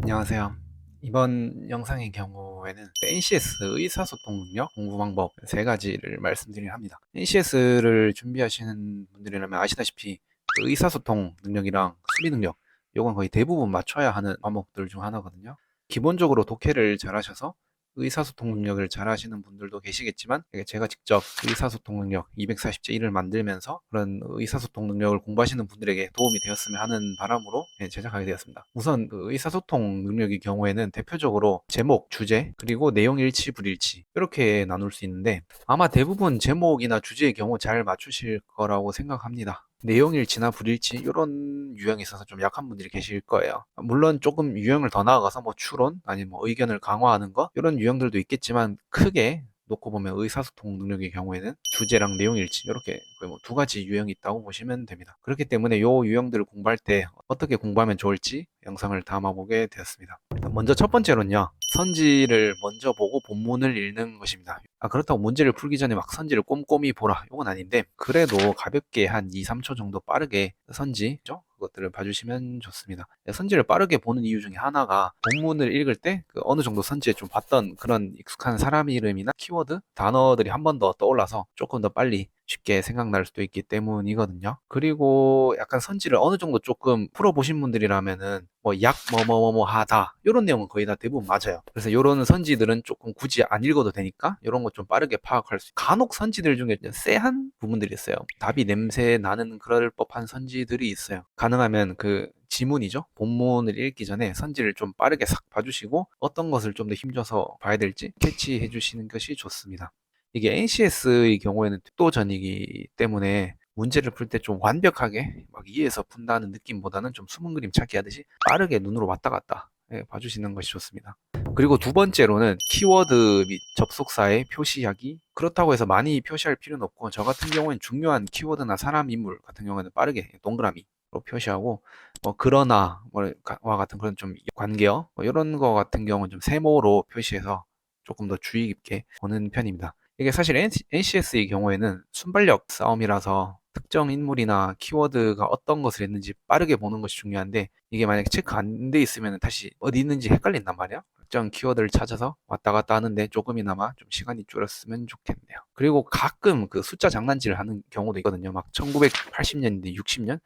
안녕하세요. 이번 영상의 경우에는 NCS 의사소통 능력 공부 방법 세 가지를 말씀드리려 합니다. NCS를 준비하시는 분들이라면 아시다시피 그 의사소통 능력이랑 수리 능력, 요건 거의 대부분 맞춰야 하는 과목들 중 하나거든요. 기본적으로 독해를 잘하셔서 의사소통 능력을 잘하시는 분들도 계시겠지만, 제가 직접 의사소통 능력 240제 1을 만들면서 그런 의사소통 능력을 공부하시는 분들에게 도움이 되었으면 하는 바람으로 제작하게 되었습니다. 우선 그 의사소통 능력의 경우에는 대표적으로 제목, 주제, 그리고 내용 일치, 불일치 이렇게 나눌 수 있는데, 아마 대부분 제목이나 주제의 경우 잘 맞추실 거라고 생각합니다. 내용일치나 불일치 이런 유형에 있어서 좀 약한 분들이 계실 거예요. 물론 조금 유형을 더 나아가서 뭐 추론 아니면 뭐 의견을 강화하는 거 이런 유형들도 있겠지만, 크게 놓고 보면 의사소통 능력의 경우에는 주제랑 내용일치 이렇게 거의 뭐 두 가지 유형이 있다고 보시면 됩니다. 그렇기 때문에 이 유형들을 공부할 때 어떻게 공부하면 좋을지 영상을 담아보게 되었습니다. 먼저 첫 번째로는요, 선지를 먼저 보고 본문을 읽는 것입니다. 그렇다고 문제를 풀기 전에 막 선지를 꼼꼼히 보라, 이건 아닌데, 그래도 가볍게 한 2, 3초 정도 빠르게 선지죠? 그것들을 봐주시면 좋습니다. 선지를 빠르게 보는 이유 중에 하나가, 본문을 읽을 때 그 어느 정도 선지에 좀 봤던 그런 익숙한 사람 이름이나 키워드, 단어들이 한 번 더 떠올라서 조금 더 빨리 쉽게 생각날 수도 있기 때문이거든요. 그리고 약간 선지를 어느 정도 조금 풀어보신 분들이라면은 뭐 약 뭐뭐뭐뭐 하다 이런 내용은 거의 다 대부분 맞아요. 그래서 이런 선지들은 조금 굳이 안 읽어도 되니까 이런 거 좀 빠르게 파악할 수. 간혹 선지들 중에 쎄한 부분들이 있어요. 답이 냄새 나는 그럴 법한 선지들이 있어요. 가능하면 그 지문이죠. 본문을 읽기 전에 선지를 좀 빠르게 싹 봐주시고 어떤 것을 좀 더 힘줘서 봐야 될지 캐치해 주시는 것이 좋습니다. 이게 NCS의 경우에는 특도전이기 때문에 문제를 풀 때 좀 완벽하게 막 이해해서 푼다는 느낌보다는 좀 숨은 그림 찾기 하듯이 빠르게 눈으로 왔다 갔다 봐주시는 것이 좋습니다. 그리고 두 번째로는 키워드 및 접속사의 표시하기. 그렇다고 해서 많이 표시할 필요는 없고, 저 같은 경우에는 중요한 키워드나 사람, 인물 같은 경우에는 빠르게 동그라미로 표시하고, 뭐 그러나 뭐와 같은 그런 좀 관계어 뭐 이런 거 같은 경우는 좀 세모로 표시해서 조금 더 주의 깊게 보는 편입니다. 이게 사실 NCS의 경우에는 순발력 싸움이라서 특정 인물이나 키워드가 어떤 것을 했는지 빠르게 보는 것이 중요한데, 이게 만약에 체크 안 돼 있으면 다시 어디 있는지 헷갈린단 말이야. 특정 키워드를 찾아서 왔다 갔다 하는데 조금이나마 좀 시간이 줄었으면 좋겠네요. 그리고 가끔 그 숫자 장난질을 하는 경우도 있거든요. 막 1980년대, 60년?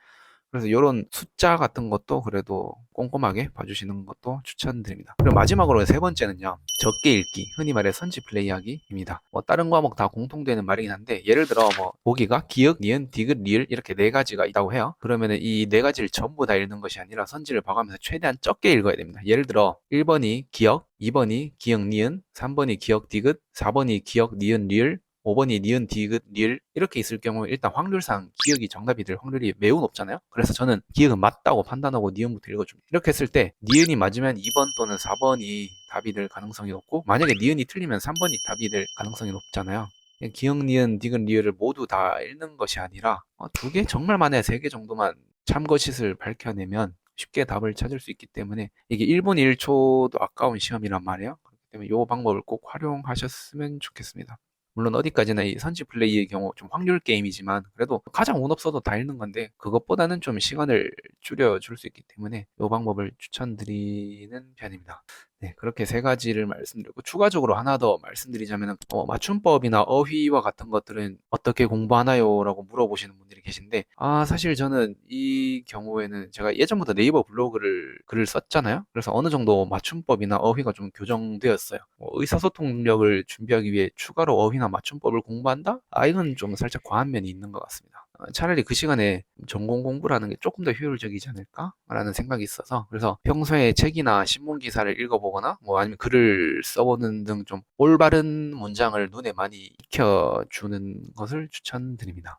그래서 이런 숫자 같은 것도 그래도 꼼꼼하게 봐주시는 것도 추천드립니다. 그리고 마지막으로 세 번째는요, 적게 읽기, 흔히 말해 선지 플레이하기입니다. 뭐 다른 과목 다 공통되는 말이긴 한데, 예를 들어 뭐 보기가 기역, 니은, 디귿, 리을 이렇게 네 가지가 있다고 해요. 그러면은 이 네 가지를 전부 다 읽는 것이 아니라 선지를 봐가면서 최대한 적게 읽어야 됩니다. 예를 들어 1번이 기역, 2번이 기역, 니은, 3번이 기역, 디귿, 4번이 기역, 니은, 리을, 5번이 니은, 디귿, 리을 이렇게 있을 경우 일단 확률상 기억이 정답이 될 확률이 매우 높잖아요. 그래서 저는 기억은 맞다고 판단하고 니은부터 읽어줍니다. 이렇게 했을 때 니은이 맞으면 2번 또는 4번이 답이 될 가능성이 높고, 만약에 니은이 틀리면 3번이 답이 될 가능성이 높잖아요. 기억, 니은, 디귿, 리을을 모두 다 읽는 것이 아니라 두 개, 정말 많아야 세 개 정도만 참거짓을 밝혀내면 쉽게 답을 찾을 수 있기 때문에, 이게 1분 1초도 아까운 시험이란 말이에요. 그렇기 때문에 이 방법을 꼭 활용하셨으면 좋겠습니다. 물론 어디까지나 이 선지 플레이의 경우 좀 확률 게임이지만, 그래도 가장 운 없어도 다 읽는 건데 그것보다는 좀 시간을 줄여줄 수 있기 때문에 이 방법을 추천드리는 편입니다. 네, 그렇게 세 가지를 말씀드리고, 추가적으로 하나 더 말씀드리자면, 맞춤법이나 어휘와 같은 것들은 어떻게 공부하나요? 라고 물어보시는 분들이 계신데, 사실 저는 이 경우에는 제가 예전부터 네이버 블로그를 글을 썼잖아요. 그래서 어느 정도 맞춤법이나 어휘가 좀 교정되었어요. 의사소통 능력을 준비하기 위해 추가로 어휘나 맞춤법을 공부한다? 이건 좀 살짝 과한 면이 있는 것 같습니다. 차라리 그 시간에 전공 공부를 하는 게 조금 더 효율적이지 않을까라는 생각이 있어서, 그래서 평소에 책이나 신문 기사를 읽어보거나 뭐 아니면 글을 써보는 등 좀 올바른 문장을 눈에 많이 익혀주는 것을 추천드립니다.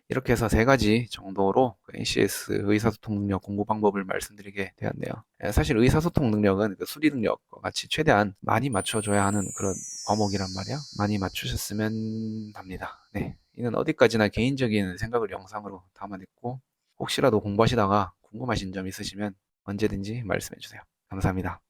이렇게 해서 세 가지 정도로 NCS 의사소통 능력 공부 방법을 말씀드리게 되었네요. 사실 의사소통 능력은 그 수리 능력과 같이 최대한 많이 맞춰줘야 하는 그런 과목이란 말이야. 많이 맞추셨으면 합니다. 네. 이는 어디까지나 개인적인 생각을 영상으로 담아냈고, 혹시라도 공부하시다가 궁금하신 점 있으시면 언제든지 말씀해 주세요. 감사합니다.